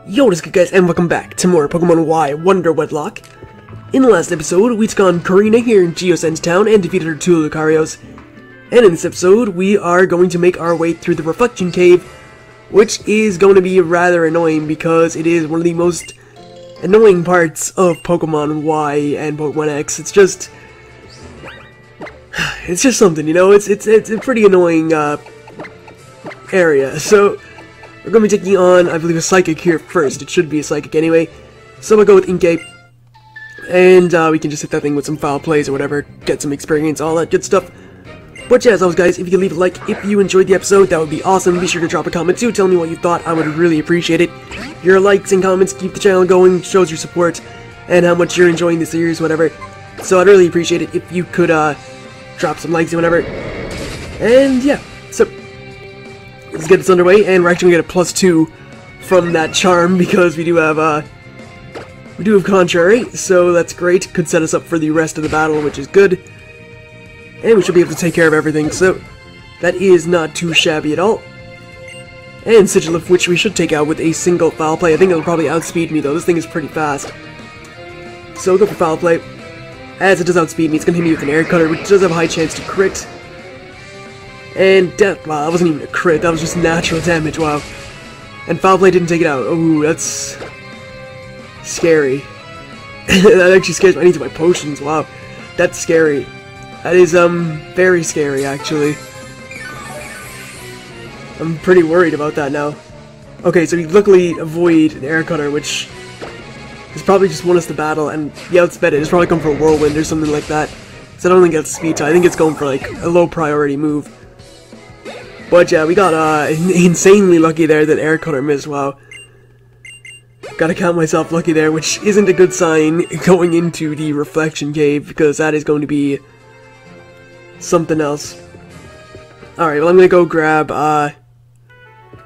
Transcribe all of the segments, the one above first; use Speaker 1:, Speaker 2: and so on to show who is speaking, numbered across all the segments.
Speaker 1: Yo, what is good, guys, and welcome back to more Pokemon Y WonderWedlocke. In the last episode, we took on Karina here in Geosense Town and defeated her two Lucarios. And in this episode, we are going to make our way through the Reflection Cave, which is going to be rather annoying because it is one of the most annoying parts of Pokemon Y and Pokemon X. It's just something, you know. It's a pretty annoying area. So we're going to be taking on, I believe, a Psychic here first. It should be a Psychic anyway. So I'll go with Inkay. And we can just hit that thing with some foul plays or whatever, get some experience, all that good stuff. But yeah, as always, guys, if you could leave a like if you enjoyed the episode, that would be awesome. Be sure to drop a comment too, tell me what you thought. I would really appreciate it. Your likes and comments keep the channel going, shows your support, and how much you're enjoying the series, whatever. So I'd really appreciate it if you could drop some likes and whatever. And yeah, so let's get this underway, and we're actually going to get a +2 from that charm because we do have Contrary, so that's great. Could set us up for the rest of the battle, which is good. And we should be able to take care of everything, so that is not too shabby at all. And Sigilif, which we should take out with a single foul play. I think it'll probably outspeed me, though. This thing is pretty fast. So we'll go for foul play. As it does outspeed me, it's going to hit me with an air cutter, which does have a high chance to crit. And death. Wow, that wasn't even a crit. That was just natural damage. Wow. And foul play didn't take it out. Ooh, that's scary. That actually scares me. I need to buy potions. Wow. That's scary. That is, very scary, actually. I'm pretty worried about that now. Okay, so we luckily avoid an air cutter, which is probably just want us to battle, and yeah, it's better. It's probably come for a whirlwind or something like that. So I don't think it's speed tie. I think it's going for, like, a low priority move. But yeah, we got, insanely lucky there that air cutter missed. Wow. Gotta count myself lucky there, which isn't a good sign going into the Reflection Cave, because that is going to be something else. Alright, well, I'm gonna go grab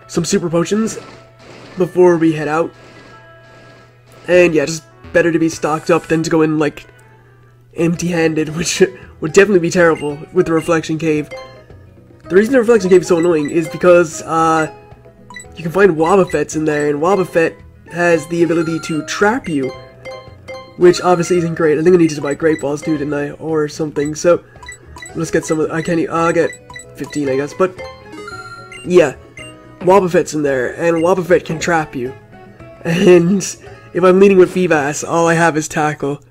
Speaker 1: some super potions before we head out. And yeah, just better to be stocked up than to go in, like, empty-handed, which would definitely be terrible with the Reflection Cave. The reason the Reflection Cave is so annoying is because you can find Wobbuffets in there, and Wobbuffet has the ability to trap you, which obviously isn't great. I think I need to buy Great Balls too, didn't I? Or something. So let's get some of I'll get 15, I guess. But yeah, Wobbuffet's in there, and Wobbuffet can trap you. And if I'm leading with Feebas, all I have is Tackle,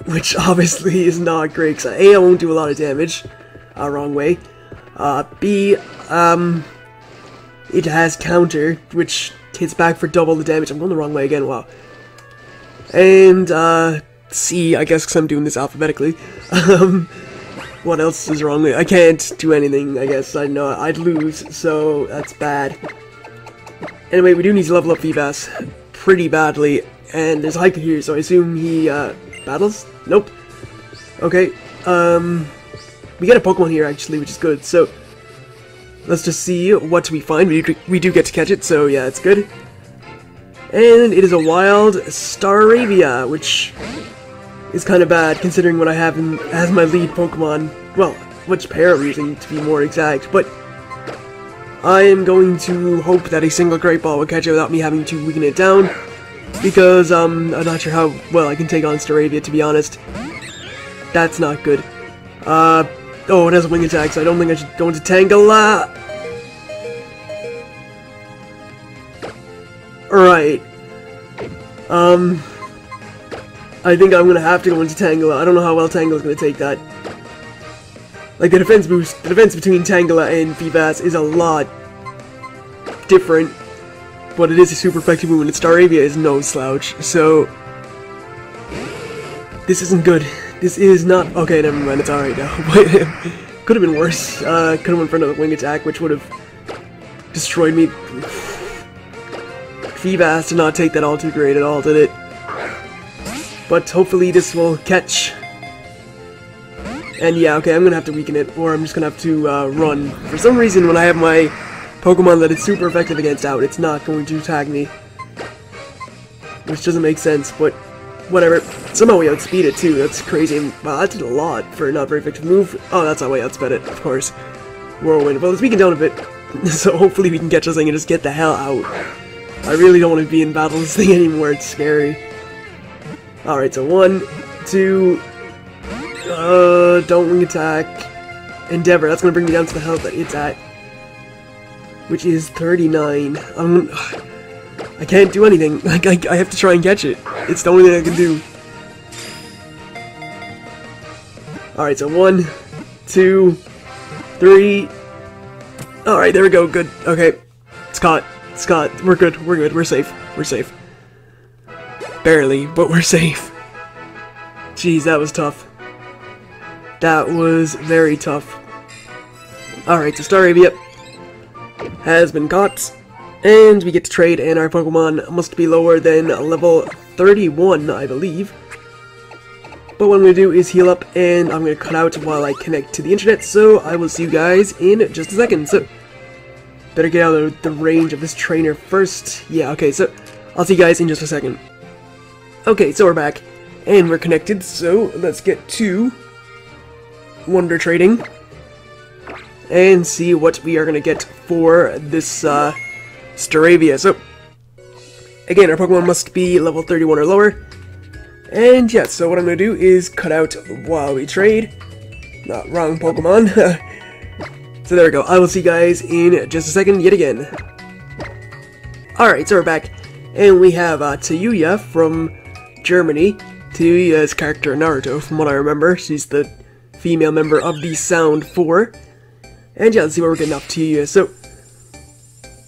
Speaker 1: which obviously is not great, because A, I won't do a lot of damage, wrong way. B, it has Counter, which hits back for double the damage. I'm going the wrong way again, wow. And, C, I guess, because I'm doing this alphabetically. What else is wrong? I can't do anything, I guess. I know I'd lose, so that's bad. Anyway, we do need to level up Feebas pretty badly, and there's a hiker here, so I assume he, battles? Nope. Okay, we get a Pokemon here, actually, which is good, so let's just see what we find. We do get to catch it, so yeah, it's good. And it is a wild Staravia, which is kind of bad, considering what I have as my lead Pokemon. Well, which pair I'm using, to be more exact, but I am going to hope that a single Great Ball will catch it without me having to weaken it down, because I'm not sure how well I can take on Staravia, to be honest. That's not good. Oh, it has a wing attack, so I don't think I should go into Tangela. Alright. I think I'm gonna have to go into Tangela. I don't know how well Tangela's gonna take that. Like, the defense boost, the defense between Tangela and Feebas is a lot different, but it is a super effective move, and Staravia is no slouch, so this isn't good. This is not... Okay, never mind, it's alright now. Could have been worse. Could have went for another wing attack, which would have destroyed me. Feebas did not take that all too great at all, did it? But hopefully this will catch. And yeah, okay, I'm gonna have to weaken it, or I'm just gonna have to run. For some reason, when I have my Pokemon that is super effective against out, it's not going to attack me. Which doesn't make sense, but whatever. Somehow we outspeed it too, that's crazy. Wow, that did a lot for a not very effective move. Oh, that's how we outsped it, of course. Whirlwind. Well, let's weaken down a bit, so hopefully we can catch this thing and just get the hell out. I really don't want to be in battle with this thing anymore, it's scary. Alright, so 1, 2, don't wing attack. Endeavor, that's gonna bring me down to the health that it's at, which is 39. I can't do anything. Like, I have to try and catch it. It's the only thing I can do. Alright, so 1, 2, 3. Alright, there we go, good. Okay. It's caught. It's caught. We're good. We're good. We're safe. We're safe. Barely, but we're safe. Jeez, that was tough. That was very tough. Alright, so Staravia has been caught. And we get to trade, and our Pokemon must be lower than level 31, I believe. But what I'm going to do is heal up, and I'm going to cut out while I connect to the internet, so I will see you guys in just a second. So, better get out of the range of this trainer first. Yeah, okay, so I'll see you guys in just a second. Okay, so we're back, and we're connected, so let's get to Wonder Trading and see what we are going to get for this Staravia. So, again, our Pokemon must be level 31 or lower. And yeah, so what I'm going to do is cut out while we trade. Not wrong Pokemon. So there we go. I will see you guys in just a second yet again. Alright, so we're back. And we have Tayuya from Germany. Tayuya's character Naruto, from what I remember. She's the female member of the Sound 4. And yeah, let's see what we're getting off Tayuya. So,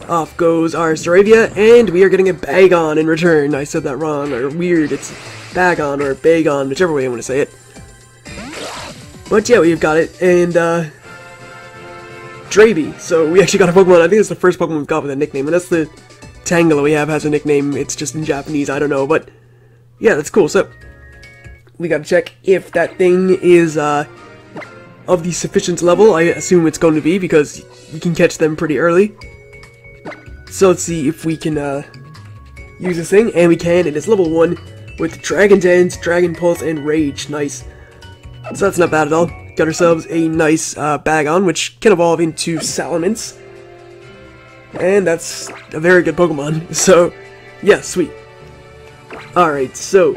Speaker 1: off goes our Staravia, and we are getting a Bagon in return. I said that wrong, or weird. It's Bagon or Bagon, whichever way I want to say it. But yeah, we've got it, and Draby. So we actually got a Pokemon. I think it's the first Pokemon we've got with a nickname, and that's the Tangela we have has a nickname. It's just in Japanese, I don't know, but yeah, that's cool. So we gotta check if that thing is of the sufficient level. I assume it's going to be, because you can catch them pretty early. So let's see if we can use this thing, and we can. It is level 1 with Dragon Dance, Dragon Pulse, and Rage. Nice. So that's not bad at all. Got ourselves a nice Bagon, which can evolve into Salamence. And that's a very good Pokemon. So, yeah, sweet. Alright, so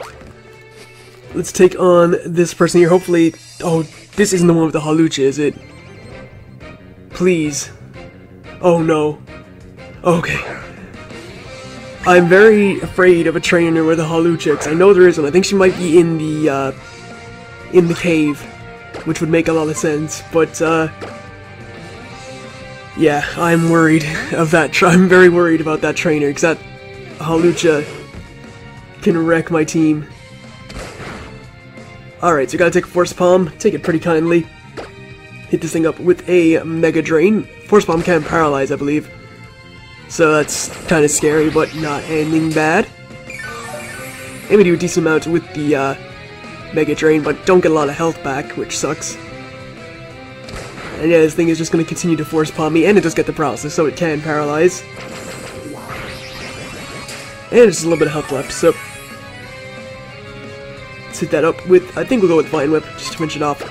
Speaker 1: let's take on this person here. Hopefully, oh, this isn't the one with the Hawlucha, is it? Please. Oh no. Okay. I'm very afraid of a trainer with a Hawlucha, 'cause I know there is one. I think she might be in the cave, which would make a lot of sense, but yeah, I'm worried of that. I'm very worried about that trainer, because that Hawlucha can wreck my team. Alright, so we gotta take a Force Palm, take it pretty kindly. Hit this thing up with a Mega Drain. Force Palm can paralyze, I believe. So that's kind of scary, but not anything bad. And we do a decent amount with the Mega Drain, but don't get a lot of health back, which sucks. And yeah, this thing is just going to continue to Force Palm me, and it does get the paralysis, so it can paralyze. And there's just a little bit of health left, so let's hit that up with, I think we'll go with Vine Whip, just to finish it off.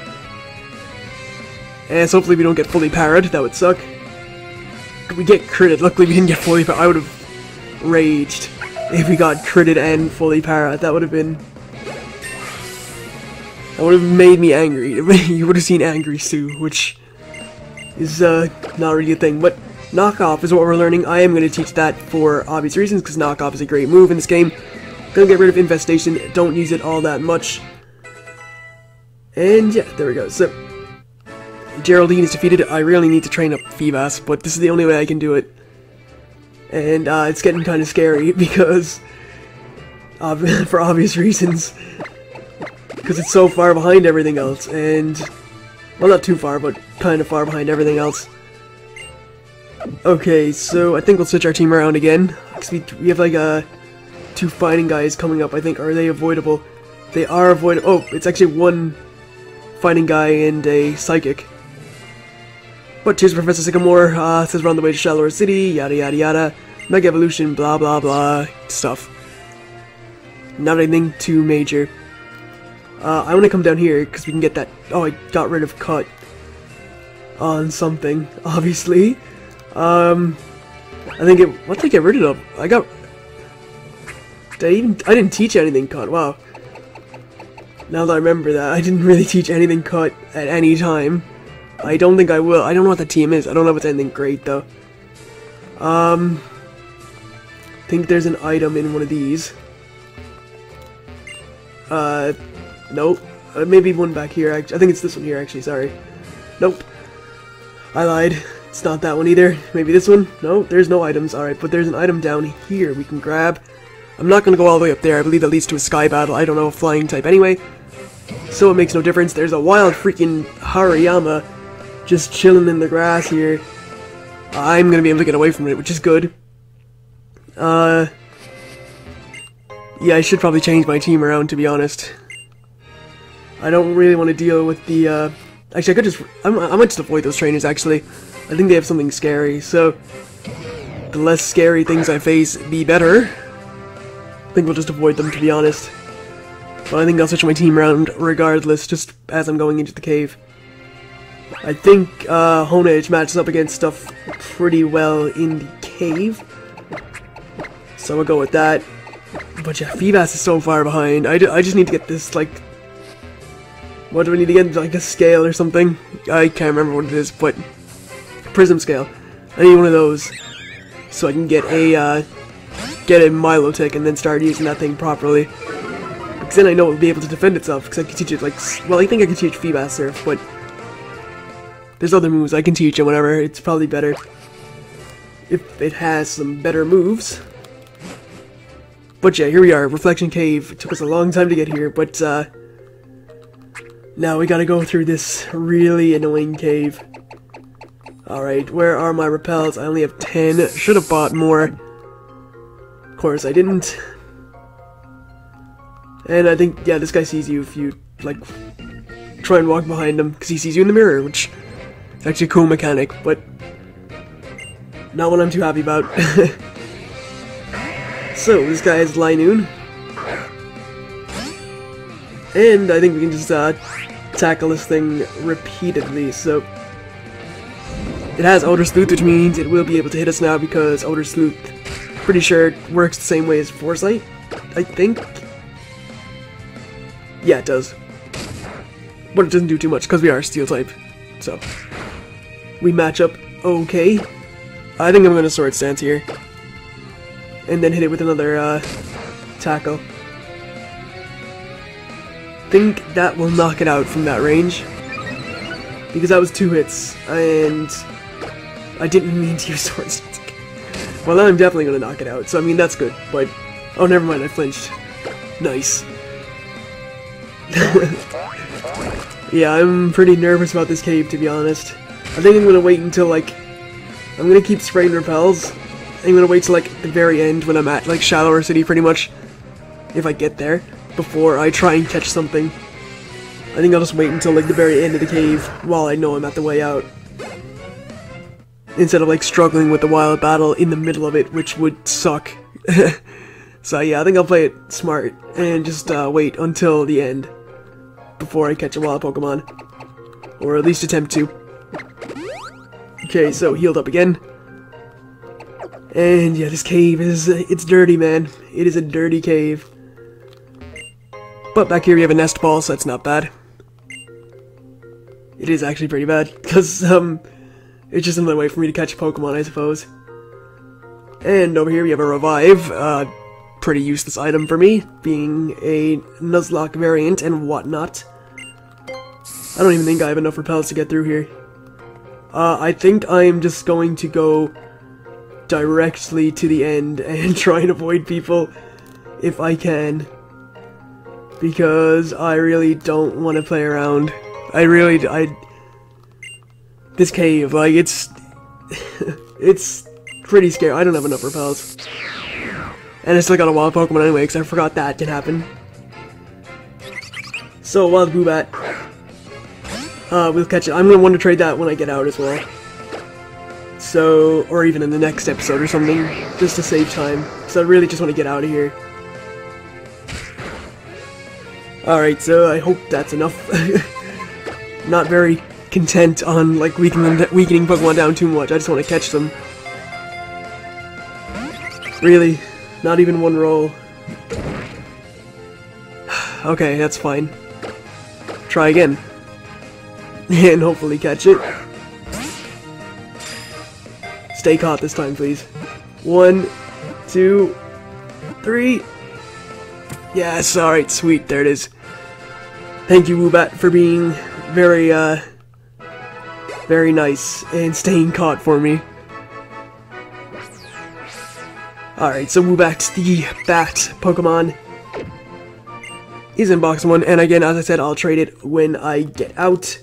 Speaker 1: And so hopefully we don't get fully parried, that would suck. We get critted. Luckily we didn't get fully parried. I would have raged if we got critted and fully parried. That would have been... that would have made me angry. You would have seen Angry Sue, which is not really a thing. But Knockoff is what we're learning. I am going to teach that for obvious reasons, because Knockoff is a great move in this game. Gonna get rid of Infestation. Don't use it all that much. And yeah, there we go. So Geraldine is defeated. I really need to train up Feebas, but this is the only way I can do it. And it's getting kind of scary, because for obvious reasons, because it's so far behind everything else, and well, not too far, but kind of far behind everything else. Okay, so I think we'll switch our team around again, because we have like 2 fighting guys coming up. I think, are they avoidable? They are avoidable. Oh, it's actually 1 fighting guy and a psychic. But cheers, Professor Sycamore. Says we're on the way to Shallower City, yada yada yada. Mega Evolution, blah blah blah stuff. Not anything too major. I want to come down here because we can get that. Oh, I got rid of Cut on something, obviously. I think it. What did I get rid of? I got I didn't teach anything cut, wow. Now that I remember that, I didn't really teach anything cut at any time. I don't think I will. I don't know what the team is. I don't know if it's anything great, though. I think there's an item in one of these. Nope. Maybe one back here, I think it's this one here, actually, sorry. Nope. I lied. It's not that one either. Maybe this one? No, there's no items. Alright, but there's an item down here we can grab. I'm not going to go all the way up there. I believe that leads to a sky battle. I don't know a flying type anyway. So it makes no difference. There's a wild freaking Hariyama just chilling in the grass here. I'm going to be able to get away from it, which is good. Yeah, I should probably change my team around, to be honest. I don't really want to deal with the, actually, I could just, I might just avoid those trainers, actually. I think they have something scary, so the less scary things I face, the better. I think we'll just avoid them, to be honest. But I think I'll switch my team around regardless, just as I'm going into the cave. I think Honedge matches up against stuff pretty well in the cave. So we'll go with that. But yeah, Feebas is so far behind. I just need to get this, like... What do we need to get? Like a scale or something? I can't remember what it is, but... Prism scale. I need one of those. So I can get a Milotic and then start using that thing properly. Because then I know it will be able to defend itself, because I can teach it, like... Well, I think I can teach Feebas Surf, but... There's other moves I can teach it whenever. It's probably better if it has some better moves. But yeah, here we are, Reflection Cave. It took us a long time to get here, but now we gotta go through this really annoying cave. Alright, where are my repels? I only have 10. Should have bought more. Of course I didn't. And I think, yeah, this guy sees you if you, like, try and walk behind him, because he sees you in the mirror, which is actually a cool mechanic, but not one I'm too happy about. So, this guy is Linoon. And I think we can just tackle this thing repeatedly, so... It has Outer Sleuth, which means it will be able to hit us now because Outer Sleuth, pretty sure it works the same way as Foresight, I think. Yeah, it does. But it doesn't do too much because we are Steel type, so... We match up okay. I think I'm going to Sword Stance here. And then hit it with another tackle. Think that will knock it out from that range. Because that was 2 hits, and I didn't mean to use Sword Stance. Well, then I'm definitely going to knock it out, so I mean, that's good, but... Oh, never mind, I flinched. Nice. Yeah, I'm pretty nervous about this cave, to be honest. I think I'm going to wait until, like... I'm going to keep spraying repels. I'm going to wait till, like, the very end when I'm at, like, Shallower City, pretty much. If I get there. Before I try and catch something. I think I'll just wait until, like, the very end of the cave while I know I'm at the way out. Instead of, like, struggling with the wild battle in the middle of it, which would suck. So, yeah, I think I'll play it smart and just wait until the end before I catch a wild Pokemon. Or at least attempt to. Okay, so healed up again. And yeah, this cave is, it's dirty, man. It is a dirty cave. But back here we have a nest ball, so that's not bad. It is actually pretty bad, because, it's just another way for me to catch a Pokemon, I suppose. And over here we have a Revive, pretty useless item for me, being a Nuzlocke variant and whatnot. I don't even think I have enough repels to get through here. I think I'm just going to go directly to the end and try and avoid people if I can. Because I really don't want to play around. This cave, like, it's pretty scary. I don't have enough repels. And I still got a wild Pokemon anyway, because I forgot that can happen. So, wild Boobat. We'll catch it. I'm going to want to trade that when I get out as well. So, or even in the next episode or something, just to save time. So I really just want to get out of here. Alright, so I hope that's enough. Not very content on, like, weakening Pokemon down too much. I just want to catch them. Really, not even one roll. Okay, that's fine. Try again. And hopefully catch it. Stay caught this time, please. 1, 2, 3. Yes, alright, sweet, there it is. Thank you, Woobat, for being very, very nice and staying caught for me. Alright, so Woobat, the bat Pokemon, is in box 1, and again, as I said, I'll trade it when I get out.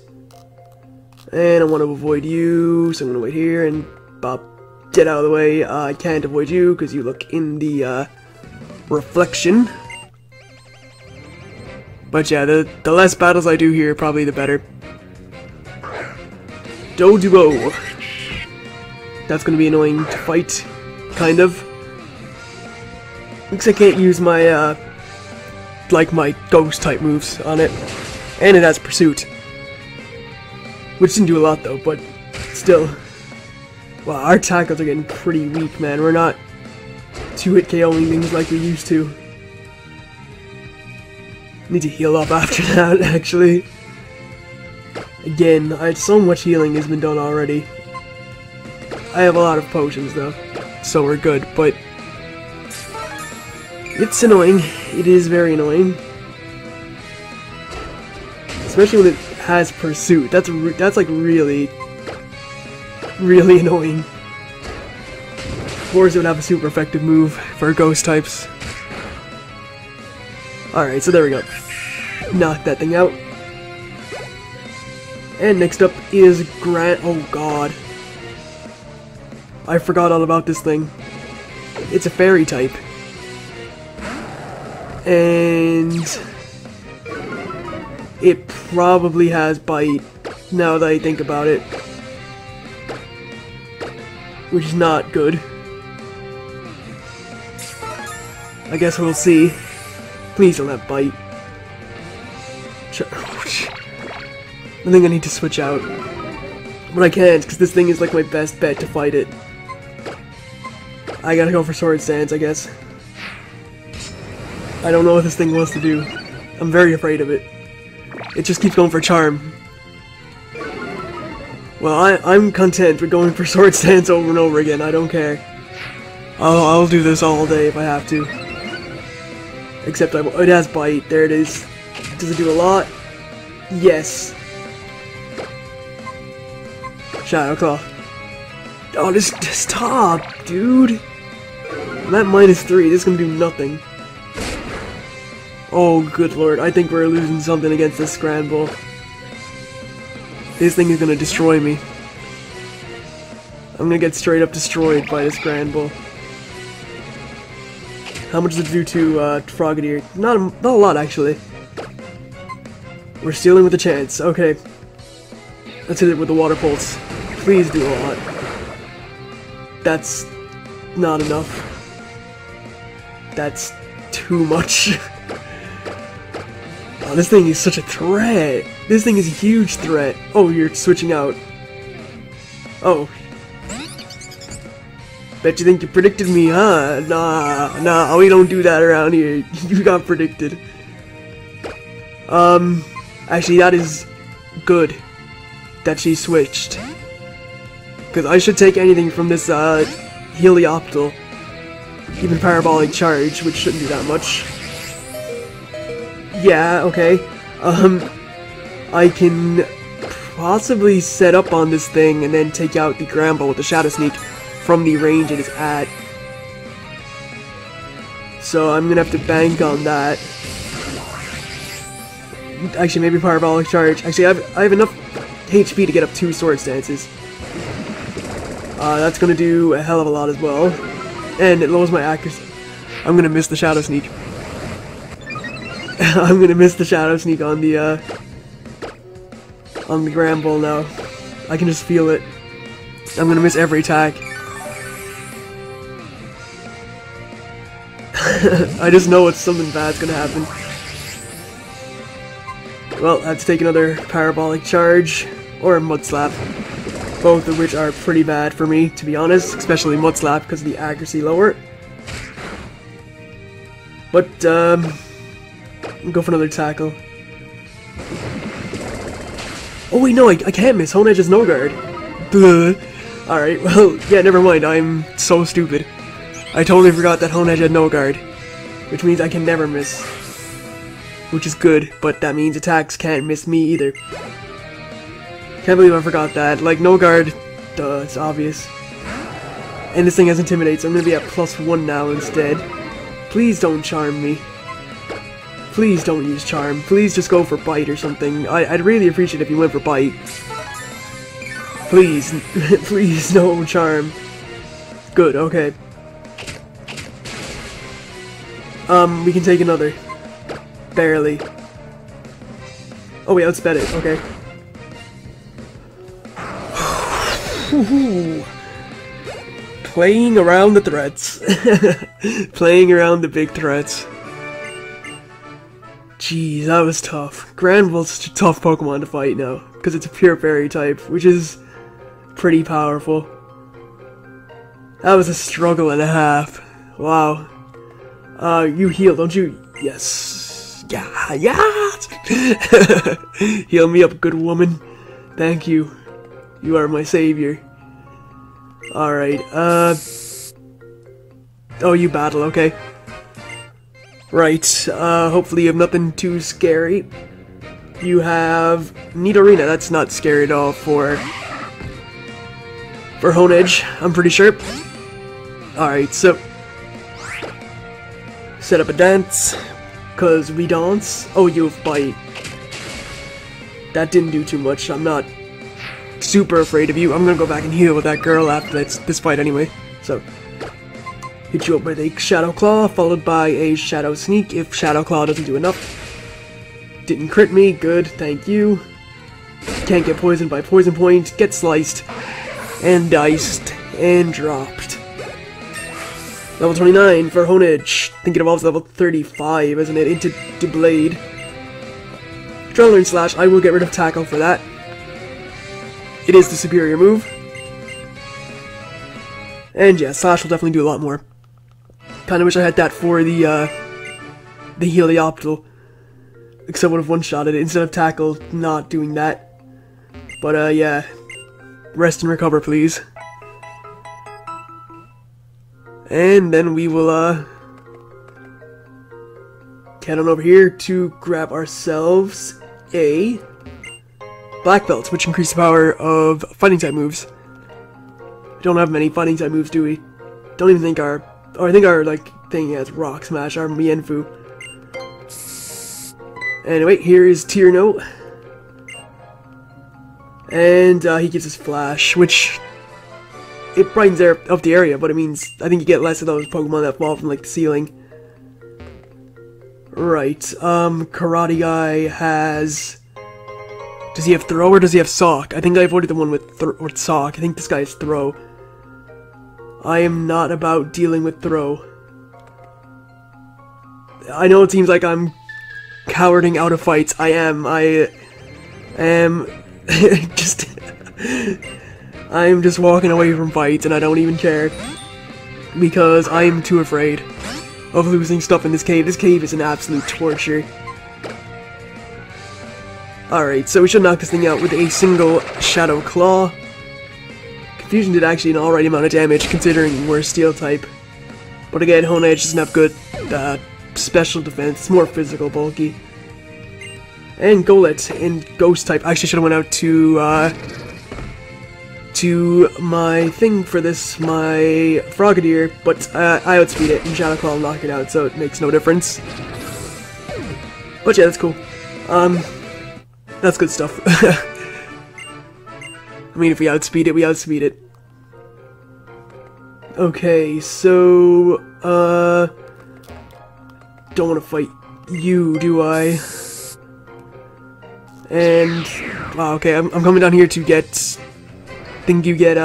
Speaker 1: And I want to avoid you, so I'm going to wait here and bop, get out of the way. I can't avoid you because you look in the reflection. But yeah, the less battles I do here, probably the better. Doduo. That's going to be annoying to fight, kind of. Because I can't use my, like my ghost type moves on it. And it has Pursuit. Which didn't do a lot though, but still. Wow, our tackles are getting pretty weak, man. We're not 2-hit KOing things like we used to. Need to heal up after that, actually. Again, so much healing has been done already. I have a lot of potions though, so we're good, but it's annoying. It is very annoying. Especially when it has Pursuit. That's like really annoying. Of course it would have a super effective move for ghost types. Alright, so there we go. Knock that thing out. And next up is oh god. I forgot all about this thing. It's a fairy type. And it probably has Bite, now that I think about it. Which is not good. I guess we'll see. Please don't have Bite. I think I need to switch out. But I can't, because this thing is like my best bet to fight it. I gotta go for Sword Stance, I guess. I don't know what this thing wants to do. I'm very afraid of it. It just keeps going for Charm. Well, I'm content with going for Sword Stance over and over again. I don't care. I'll do this all day if I have to. Except it has Bite. There it is. Does it do a lot? Yes. Shadow Claw. Oh, this top, dude. I'm at -3. This is gonna do nothing. Oh, good lord. I think we're losing something against this Scramble. This thing is gonna destroy me. I'm gonna get straight up destroyed by this Scramble. How much does it do to Frogadier? Not a lot, actually. We're stealing with a chance. Okay. Let's hit it with the Water Pulse. Please do a lot. That's not enough. That's too much. Oh, this thing is such a threat. This thing is a huge threat. Oh, you're switching out. Oh. Bet you think you predicted me, huh? Nah, we don't do that around here. You got predicted. Actually, that is good that she switched. Because I should take anything from this, Helioptile. Even Parabolic Charge, which shouldn't do that much. Yeah, okay. I can possibly set up on this thing and then take out the Gramble with the Shadow Sneak from the range it is at. So I'm gonna have to bank on that. Actually, maybe Parabolic Charge. Actually, I have enough HP to get up 2 Sword Stances. That's gonna do a hell of a lot as well. And it lowers my accuracy. I'm gonna miss the Shadow Sneak. I'm gonna miss the Shadow Sneak on the Gramble now. I can just feel it. I'm gonna miss every attack. I just know something bad's gonna happen. Well, I have to take another Parabolic Charge, or a Mud Slap. Both of which are pretty bad for me, to be honest. Especially Mud Slap, because of the accuracy lower. But, go for another tackle. Oh wait, no, I can't miss. Honedge has no guard. Alright, well, yeah, never mind. I'm so stupid. I totally forgot that Honedge had no guard. Which means I can never miss. Which is good, but that means attacks can't miss me either. Can't believe I forgot that. Like, no guard, duh, it's obvious. And this thing has Intimidate, so I'm gonna be at +1 now instead. Please don't charm me. Please don't use charm. Please just go for bite or something. I'd really appreciate it if you went for bite. Please. Please, no charm. Good, okay. We can take another. Barely. Oh wait, let's bet it, okay. Playing around the threats. Playing around the big threats. Jeez, that was tough. Granville's such a tough Pokemon to fight now, because it's a pure fairy type, which is pretty powerful. That was a struggle and a half. Wow. You heal, don't you? Yes. Yeah, yeah! Heal me up, good woman. Thank you. You are my savior. Alright, oh, you battle, okay. Right, hopefully you have nothing too scary. You have Nidorina, that's not scary at all for Honedge, I'm pretty sure. Alright, so set up a dance, cause we dance. Oh, you have Bite. That didn't do too much, I'm not super afraid of you. I'm gonna go back and heal with that girl after this fight anyway, so. Hit you up with a Shadow Claw, followed by a Shadow Sneak if Shadow Claw doesn't do enough. Didn't crit me, good, thank you. Can't get poisoned by Poison Point, get sliced, and diced, and dropped. Level 29 for Honedge. I think it evolves level 35, isn't it? Into Blade. Try to learn Slash, I will get rid of Tackle for that. It is the superior move. And yeah, Slash will definitely do a lot more. Kinda wish I had that for the Heal the Optal. Except would have one-shotted it instead of Tackle not doing that. But yeah. Rest and recover, please. And then we will head on over here to grab ourselves a Black Belt, which increases the power of fighting type moves. We don't have many fighting type moves, do we? Don't even think our... Or I think our, like, thing has Rock Smash, our Mienfoo. Anyway, here is Tierno. And he gives us Flash, which... It brightens up the area, but it means I think you get less of those Pokemon that fall from, like, the ceiling. Right, Karate Guy has... Does he have Throw or does he have Sock? I think I avoided the one with Sock. I think this guy is Throw. I am not about dealing with Throw. I know it seems like I'm cowarding out of fights. I am. I am just... I'm just walking away from fights and I don't even care. Because I am too afraid of losing stuff in this cave. This cave is an absolute torture. Alright, so we should knock this thing out with a single Shadow Claw. Confusion did actually an alright amount of damage considering we're Steel type. But again, Honedge doesn't have good special defense, it's more physical, bulky. And Golett in Ghost type. I actually should have went out to my thing for this, my Frogadier, but I outspeed it and Shadow Claw will knock it out, so it makes no difference. But yeah, that's cool. That's good stuff. I mean, if we outspeed it, we outspeed it. Okay, so, don't want to fight you, do I? And, wow, okay, I'm coming down here to get, I think you get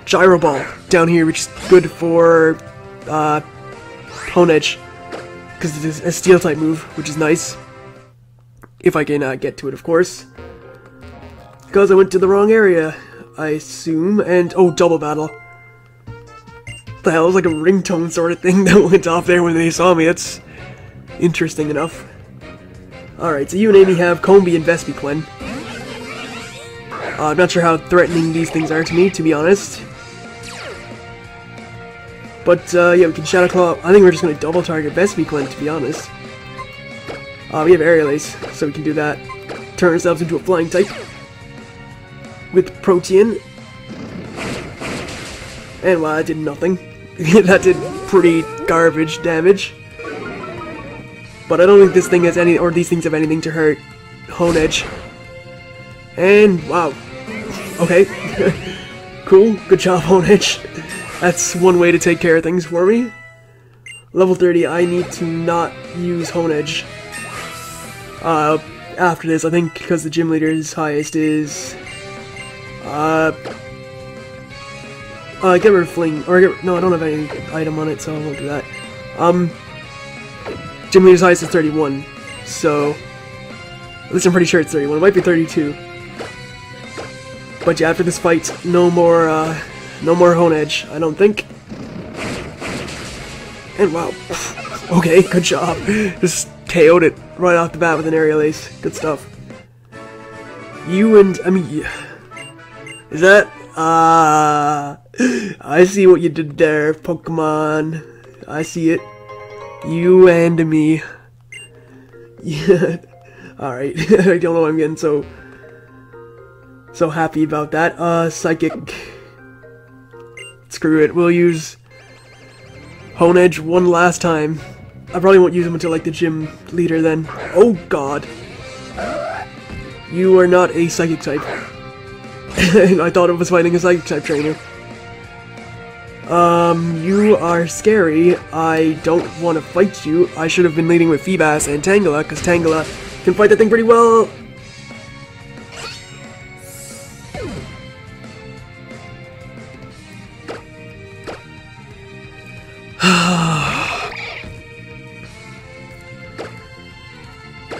Speaker 1: Gyro Ball down here, which is good for, Honedge, because it's a Steel type move, which is nice. If I can get to it, of course. Because I went to the wrong area, I assume. And, oh, Double Battle. Thought the hell? It was like a ringtone sort of thing that went off there when they saw me. That's interesting enough. Alright, so you and Amy have Combi and Vespiquen. I'm not sure how threatening these things are to me, to be honest. But, yeah, we can Shadow Claw. I think we're just going to double target Vespiquen, to be honest. We have Aerial Ace, so we can do that. Turn ourselves into a flying type. With Protean. And, wow, that did nothing. That did pretty garbage damage. But I don't think this thing has any, or these things have anything to hurt Honedge. And, wow. Okay. Cool. Good job, Honedge. That's one way to take care of things for me. Level 30, I need to not use Honedge. After this, I think because the gym leader's highest is... get rid of Fling, or no, I don't have any item on it, so I won't do that. Gym leader's highest is 31, so... At least I'm pretty sure it's 31, it might be 32. But yeah, after this fight, no more Honedge, I don't think. And wow. Okay, good job. Just KO'd it right off the bat with an Aerial Ace. Good stuff. You and... I mean... Is that... I see what you did there, Pokemon. I see it. You and me. Yeah. Alright. I don't know why I'm getting so happy about that. Psychic. Screw it. We'll use Honedge one last time. I probably won't use him until like the gym leader then. Oh god. You are not a psychic type. I thought it was fighting a psychic type trainer. You are scary. I don't want to fight you. I should have been leading with Feebas and Tangela, because Tangela can fight that thing pretty well.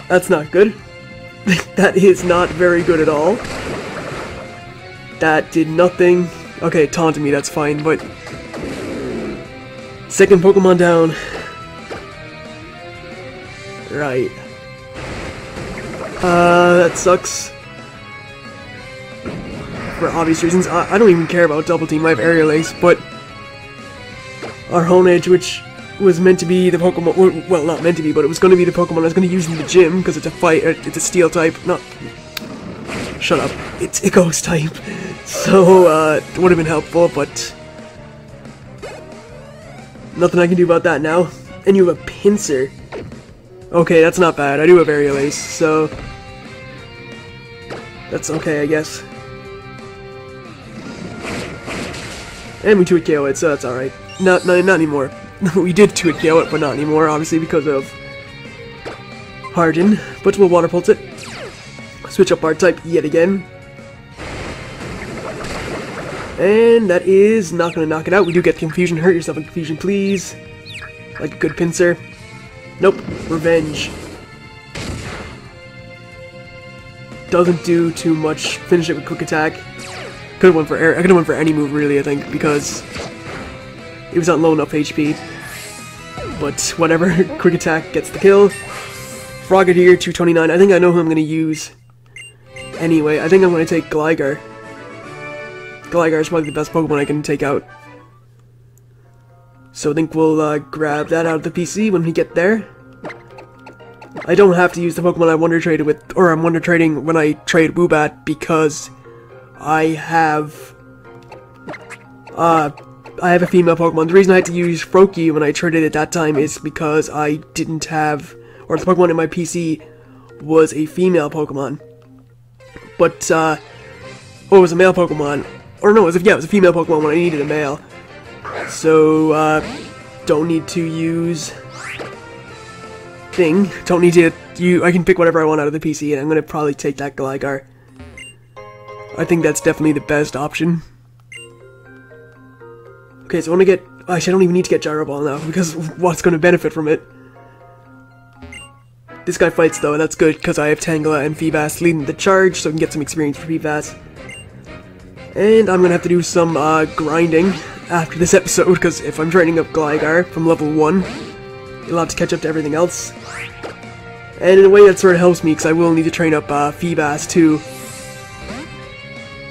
Speaker 1: That's not good. That is not very good at all. That did nothing. Okay, it taunted me, that's fine, but... Second Pokemon down. Right. That sucks. For obvious reasons. I don't even care about Double Team, I have Aerial Ace, but... Our Honedge, which was meant to be the Pokemon... Well, not meant to be, but it was going to be the Pokemon I was going to use in the gym, because it's a fight... It's a Steel type, not... Shut up. It's a Ghost type. So, it would have been helpful, but... Nothing I can do about that now. And you have a Pinsir. Okay, that's not bad. I do have Aerial Ace, so... That's okay, I guess. And we 2-hit KO it, so that's alright. Not anymore. We did 2-hit KO it, but not anymore, obviously, because of... Harden. But we'll Water Pulse it. Switch up our type yet again. And that is not going to knock it out. We do get Confusion. Hurt yourself in Confusion, please. Like a good Pinsir. Nope. Revenge. Doesn't do too much. Finish it with Quick Attack. Could have went for air. I could have went for any move, really, I think, because it was on low enough HP. But whatever. Quick Attack gets the kill. Frogadier, 229. I think I know who I'm going to use. Anyway, I think I'm going to take Gligar. Gligar is probably the best Pokemon I can take out. So I think we'll grab that out of the PC when we get there. I don't have to use the Pokemon I Wonder Traded with, or I'm Wonder Trading when I trade Woobat, because I have a female Pokemon. The reason I had to use Froakie when I traded at that time is because I didn't have, or the Pokemon in my PC was a female Pokemon. But, it was a male Pokemon. Or no, it was a female Pokemon when I needed a male. So, don't need to use... Thing. Don't need to... I can pick whatever I want out of the PC, and I'm gonna probably take that Gligar. I think that's definitely the best option. Okay, so I want to get... Actually, I don't even need to get Gyro Ball now, because what's gonna benefit from it? This guy fights, though, and that's good, because I have Tangela and Feebas leading the charge, so I can get some experience for Feebas. And I'm gonna have to do some, grinding, after this episode, because if I'm training up Gligar from level 1, it'll have to catch up to everything else. And in a way that sort of helps me, because I will need to train up Feebas too.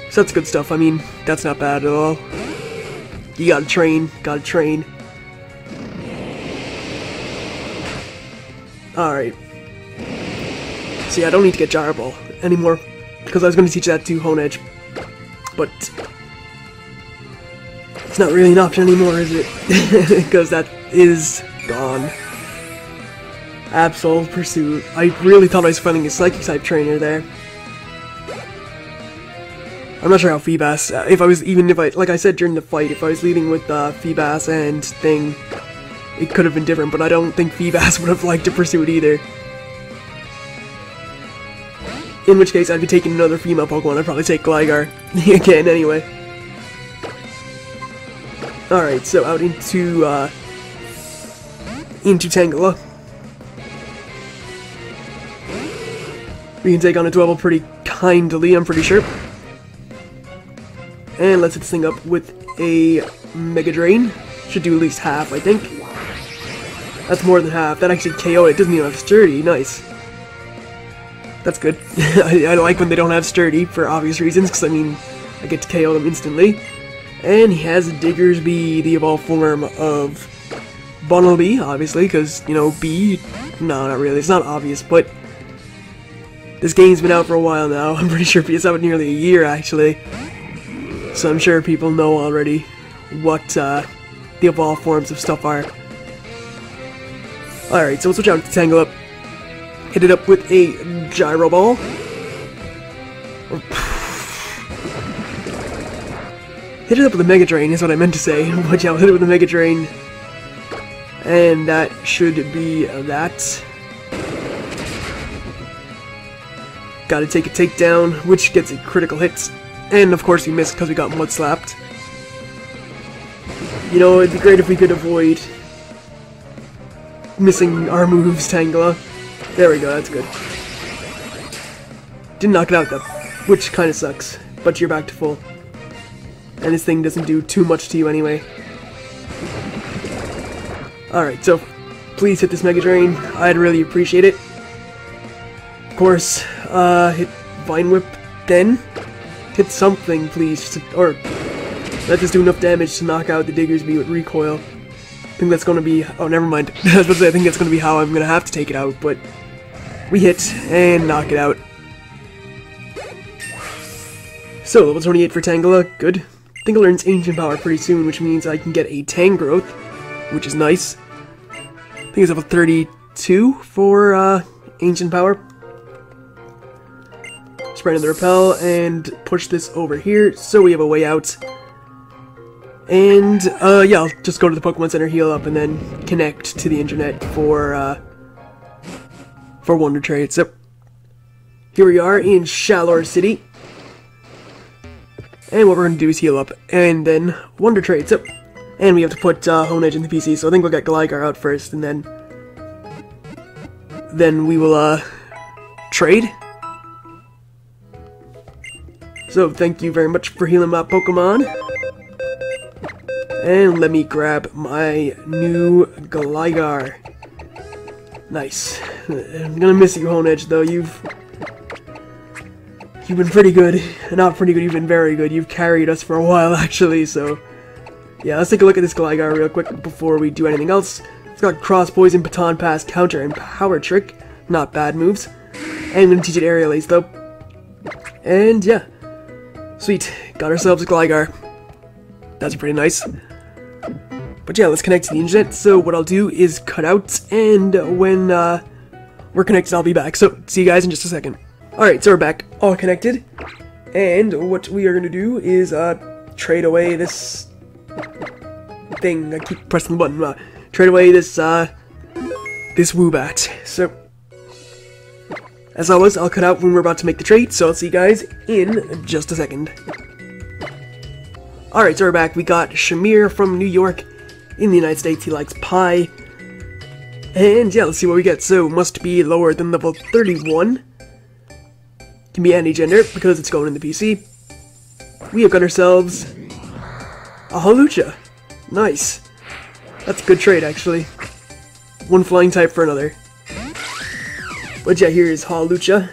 Speaker 1: So that's good stuff. I mean, that's not bad at all. You gotta train, gotta train. Alright. So yeah, I don't need to get Gyro Ball anymore, because I was going to teach that to Honedge. But it's not really an option anymore, is it? Because that is gone. Absol Pursuit. I really thought I was finding a Psychic type trainer there. I'm not sure how Feebas, like I said during the fight, if I was leading with Feebas and Thing, it could have been different, but I don't think Feebas would have liked to pursue it either. In which case, I'd be taking another female Pokemon. I'd probably take Gligar again anyway. Alright, so out into Tangela. We can take on a Dwebble pretty kindly, I'm pretty sure. And let's hit this thing up with a Mega Drain. Should do at least half, I think. That's more than half. That actually KO it. It doesn't even have Sturdy. Nice. That's good. I like when they don't have Sturdy for obvious reasons, because I mean, I get to KO them instantly. And he has Diggersby, the evolved form of Bunnelby, obviously, because, you know, B... No, not really. It's not obvious, but this game's been out for a while now. I'm pretty sure it's out nearly a year, actually. So I'm sure people know already what the evolved forms of stuff are. Alright, so we'll switch out to Tangle Up. Hit it up with a Gyro Ball. Hit it up with a Mega Drain is what I meant to say. But yeah, I'll hit it with a Mega Drain. And that should be that. Gotta take a takedown, which gets a critical hit. And of course we missed because we got Mud Slapped. You know, it'd be great if we could avoid missing our moves, Tangela. There we go, that's good. Didn't knock it out though, which kinda sucks. But you're back to full. And this thing doesn't do too much to you anyway. Alright, so please hit this Mega Drain. I'd really appreciate it. Of course, hit Vine Whip then. Hit something, please, or let this do enough damage to knock out the Diggersby with recoil. I think that's gonna be... Oh, never mind. I was about to say, I think that's gonna be how I'm gonna have to take it out, but we hit and knock it out. So, level 28 for Tangela, good. I think it learns Ancient Power pretty soon, which means I can get a Tangrowth, which is nice. I think it's level 32 for Ancient Power. Spread in the Repel and push this over here so we have a way out. And yeah, I'll just go to the Pokemon Center, heal up, and then connect to the internet for Wonder Trade. So here we are in Shalor City. And what we're going to do is heal up and then Wonder Trade. So, and we have to put Honedge in the PC, so I think we'll get Gligar out first, and then we will trade. So thank you very much for healing my Pokemon. And let me grab my new Gligar. Nice. I'm gonna miss you, Honedge, though. You've been pretty good. Not pretty good, you've been very good. You've carried us for a while, actually, so... Yeah, let's take a look at this Gligar real quick before we do anything else. It's got Cross Poison, Baton Pass, Counter, and Power Trick. Not bad moves. And I'm gonna teach it Aerial Ace, though. And yeah. Sweet. Got ourselves a Gligar. That's pretty nice. But yeah, let's connect to the internet. So what I'll do is cut out, and when we're connected, I'll be back. So, see you guys in just a second. Alright, so we're back, all connected. And what we are going to do is trade away this thing. I keep pressing the button. Trade away this Woobat. So, as always, I'll cut out when we're about to make the trade, so I'll see you guys in just a second. Alright, so we're back. We got Shamir from New York. In the United States, he likes pie. And yeah, let's see what we get. So, must be lower than level 31. Can be any gender, because it's going in the PC. We have got ourselves a Hawlucha. Nice. That's a good trade, actually. One flying type for another. But yeah, here is Hawlucha.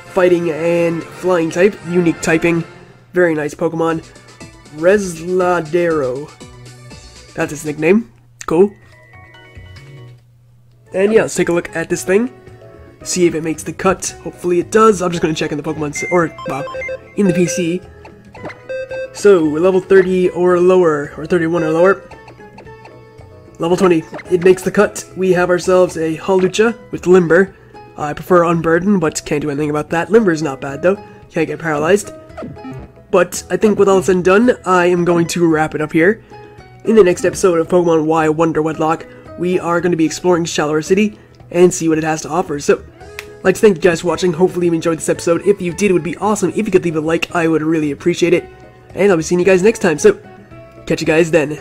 Speaker 1: Fighting and flying type. Unique typing. Very nice Pokemon. Resladero. That's his nickname. Cool. And yeah, let's take a look at this thing. See if it makes the cut. Hopefully it does. I'm just going to check in the Pokemon, in the PC. So, level 30 or lower, or 31 or lower. Level 20, it makes the cut. We have ourselves a Hawlucha with Limber. I prefer Unburden, but can't do anything about that. Limber is not bad though. Can't get paralyzed. But I think with all said and done, I am going to wrap it up here. In the next episode of Pokemon Y WonderWedlocke, we are going to be exploring Shallower City and see what it has to offer. So, I'd like to thank you guys for watching. Hopefully you enjoyed this episode. If you did, it would be awesome. If you could leave a like, I would really appreciate it. And I'll be seeing you guys next time. So, catch you guys then.